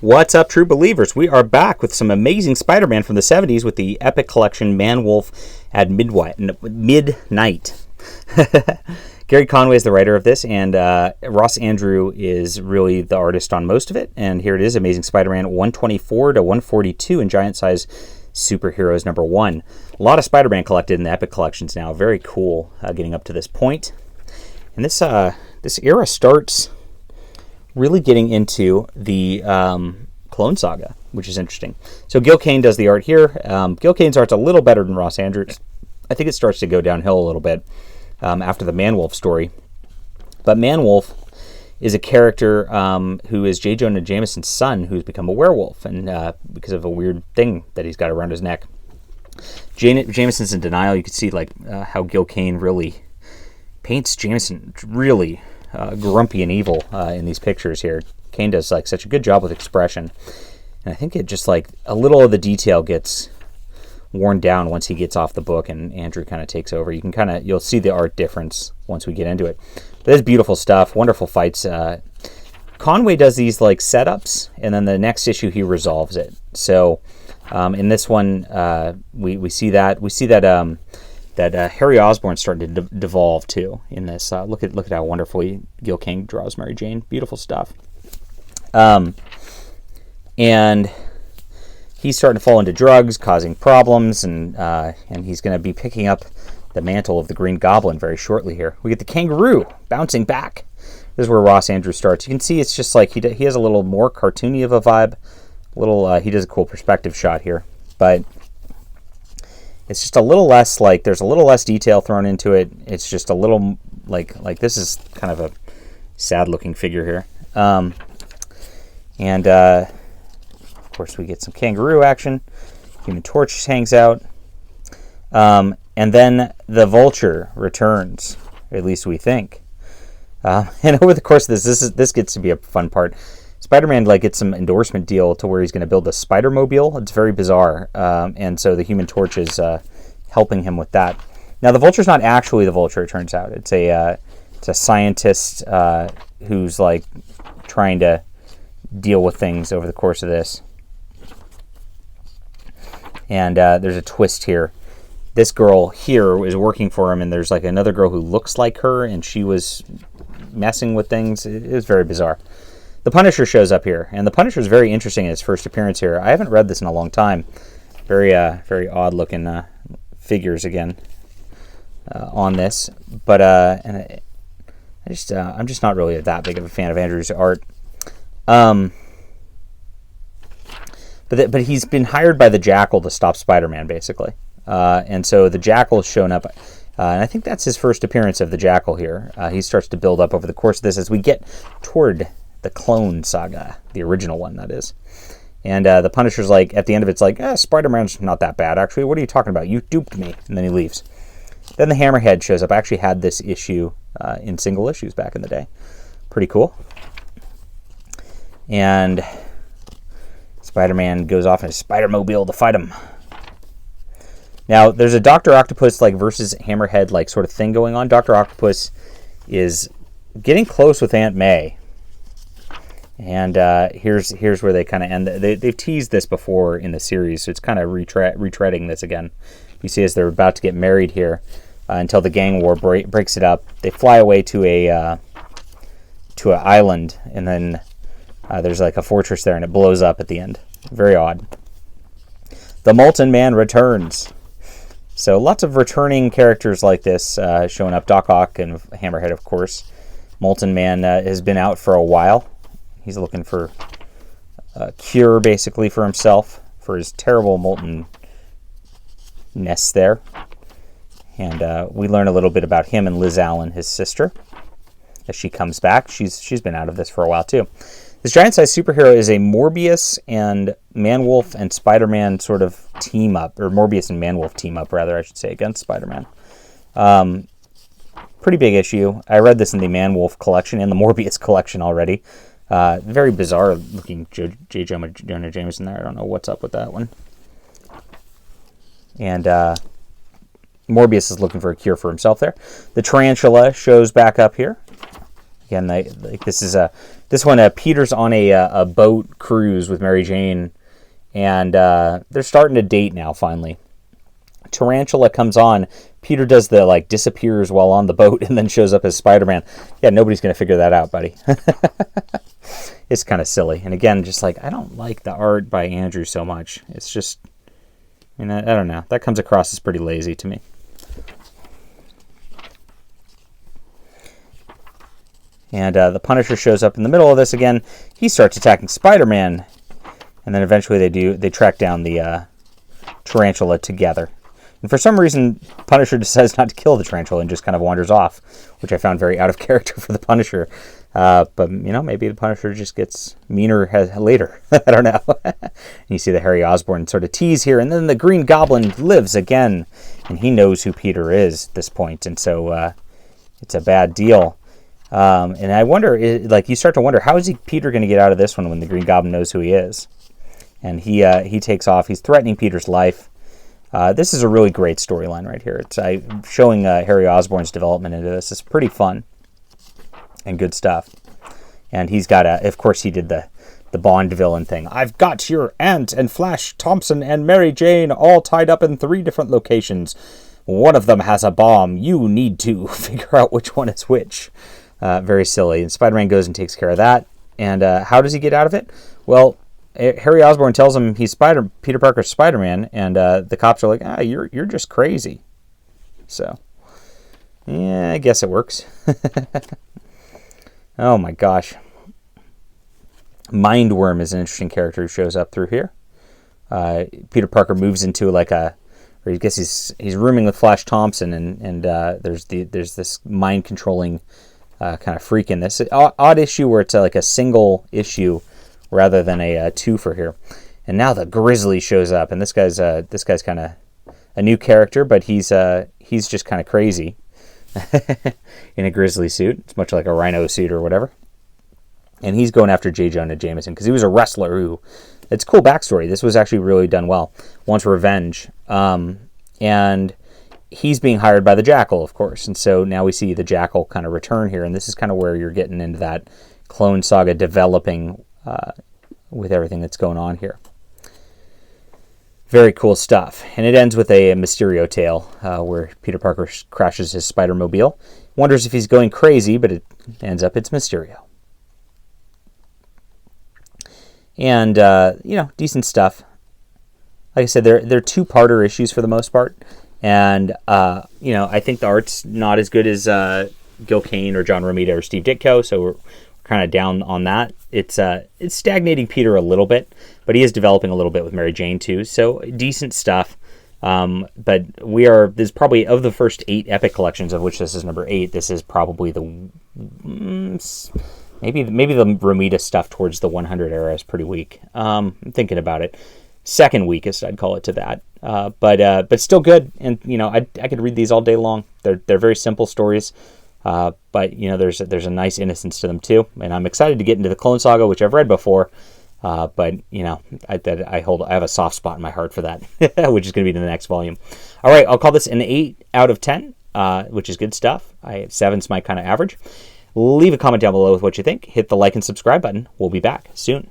What's up, true believers? We are back with some amazing Spider-Man from the 70s with the Epic Collection Man-Wolf at Midnight. Gary Conway is the writer of this, and Ross Andru is really the artist on most of it. And here it is, Amazing Spider-Man 124 to 142 in Giant Size Superheroes number 1. A lot of Spider-Man collected in the Epic Collections now. Very cool getting up to this point. And this era starts really getting into the Clone Saga, which is interesting. So Gil Kane does the art here. Gil Kane's art's a little better than Ross Andru's. I think it starts to go downhill a little bit after the Man-Wolf story. But Man-Wolf is a character who is J. Jonah Jameson's son, who's become a werewolf, and because of a weird thing that he's got around his neck. Jameson's in denial. You can see how Gil Kane really paints Jameson really grumpy and evil in these pictures here. Kane does such a good job with expression, and I think it just a little of the detail gets worn down once he gets off the book and Andru kind of takes over. You'll see the art difference once we get into it. But it's beautiful stuff, wonderful fights. Conway does these setups, and then the next issue he resolves it. So in this one, we see that Harry Osborn's starting to devolve too in this. Look at how wonderfully Gil Kane draws Mary Jane. Beautiful stuff. And he's starting to fall into drugs, causing problems, and he's going to be picking up the mantle of the Green Goblin very shortly here. We get the Kangaroo bouncing back. This is where Ross Andru starts. You can see it's just he has a little more cartoony of a vibe. He does a cool perspective shot here, but it's just a little less there's a little less detail thrown into it. It's just a little this is kind of a sad looking figure here. And of course we get some Kangaroo action. Human Torch hangs out. And then the Vulture returns, at least we think. And over the course of this gets to be a fun part. Spider-Man gets some endorsement deal to where he's going to build a Spider-Mobile. It's very bizarre. And so the Human Torch is helping him with that. Now the Vulture's not actually the Vulture, it turns out. It's a scientist who's trying to deal with things over the course of this. And there's a twist here. This girl here is working for him, and there's another girl who looks like her, and she was messing with things. It was very bizarre. The Punisher shows up here, and the Punisher is very interesting in his first appearance here. I haven't read this in a long time. Very odd-looking figures again on this, but I'm just not really that big of a fan of Andru's art. But he's been hired by the Jackal to stop Spider-Man, basically, and so the Jackal's shown up. And I think that's his first appearance of the Jackal here. He starts to build up over the course of this as we get toward the Clone Saga, the original one, that is. And the Punisher's at the end of it's Spider-Man's not that bad, actually. What are you talking about? You duped me. And then he leaves. Then the Hammerhead shows up. I actually had this issue in single issues back in the day. Pretty cool. And Spider-Man goes off in his Spider-Mobile to fight him. Now, there's a Dr. Octopus versus Hammerhead sort of thing going on. Dr. Octopus is getting close with Aunt May. And here's where they kind of end. They've teased this before in the series, so it's kind of retreading this again. You see as they're about to get married here until the gang war breaks it up. They fly away to an island, and then there's a fortress there, and it blows up at the end. Very odd. The Molten Man returns. So lots of returning characters like this showing up. Doc Ock and Hammerhead, of course. Molten Man has been out for a while. He's looking for a cure, basically, for himself, for his terrible molten nest there. And we learn a little bit about him and Liz Allen, his sister, as she comes back. She's been out of this for a while, too. This Giant Size Superhero is a Morbius and Man-Wolf and Spider-Man sort of team-up, or Morbius and Man-Wolf team-up, rather, I should say, against Spider-Man. Pretty big issue. I read this in the Man-Wolf collection and the Morbius collection already. Very bizarre looking J. Jonah Jameson there. I don't know what's up with that one. And Morbius is looking for a cure for himself there. The Tarantula shows back up here. Again, this one. Peter's on a boat cruise with Mary Jane, and they're starting to date now. Finally, Tarantula comes on. Peter does the disappears while on the boat, and then shows up as Spider-Man. Yeah, nobody's gonna figure that out, buddy. It's kind of silly. And again, just I don't like the art by Andrew so much. It's just, I don't know. That comes across as pretty lazy to me. And the Punisher shows up in the middle of this again. He starts attacking Spider-Man. And then eventually they track down the Tarantula together. And for some reason, Punisher decides not to kill the Tarantula and just kind of wanders off, which I found very out of character for the Punisher. But, maybe the Punisher just gets meaner later. I don't know. You see the Harry Osborn sort of tease here. And then the Green Goblin lives again. And he knows who Peter is at this point. And so it's a bad deal. And I wonder, you start to wonder, how is Peter going to get out of this one when the Green Goblin knows who he is? And he takes off. He's threatening Peter's life. This is a really great storyline right here. It's showing Harry Osborn's development into this. It's pretty fun and good stuff. And he's got of course, he did the Bond villain thing. I've got your aunt and Flash Thompson and Mary Jane all tied up in 3 different locations. One of them has a bomb. You need to figure out which one is which. Very silly. And Spider-Man goes and takes care of that. And how does he get out of it? Well, Harry Osborn tells him he's Peter Parker's Spider-Man, and the cops are like, you're just crazy. So, yeah, I guess it works. Oh my gosh. Mindworm is an interesting character who shows up through here. Peter Parker moves into or I guess he's rooming with Flash Thompson, and there's this mind controlling kind of freak in this odd issue where it's a single issue rather than a twofer here. And now the Grizzly shows up, and this guy's kind of a new character, but he's just kind of crazy in a grizzly suit. It's much like a rhino suit or whatever. And he's going after J. Jonah Jameson because he was a wrestler who, it's a cool backstory. This was actually really done well. Wants revenge. And he's being hired by the Jackal, of course. And so now we see the Jackal kind of return here. And this is kind of where you're getting into that Clone Saga developing with everything that's going on here. Very cool stuff. And it ends with a Mysterio tale where Peter Parker crashes his Spider-Mobile. Wonders if he's going crazy, but it ends up it's Mysterio. And, decent stuff. Like I said, they're two-parter issues for the most part. And, I think the art's not as good as Gil Kane or John Romita or Steve Ditko, so we're kind of down on that. It's stagnating Peter a little bit, but he is developing a little bit with Mary Jane too, so decent stuff. But this is probably, of the first 8 Epic collections, of which this is number 8, this is probably maybe the Romita stuff towards the 100 era is pretty weak. I'm thinking about it. Second weakest, I'd call it to that. But still good, and I could read these all day long. They're very simple stories. But there's a nice innocence to them too, and I'm excited to get into the Clone Saga, which I've read before. But I have a soft spot in my heart for that, which is going to be the next volume. All right, I'll call this an 8 out of 10, which is good stuff. 7's my kind of average. Leave a comment down below with what you think. Hit the like and subscribe button. We'll be back soon.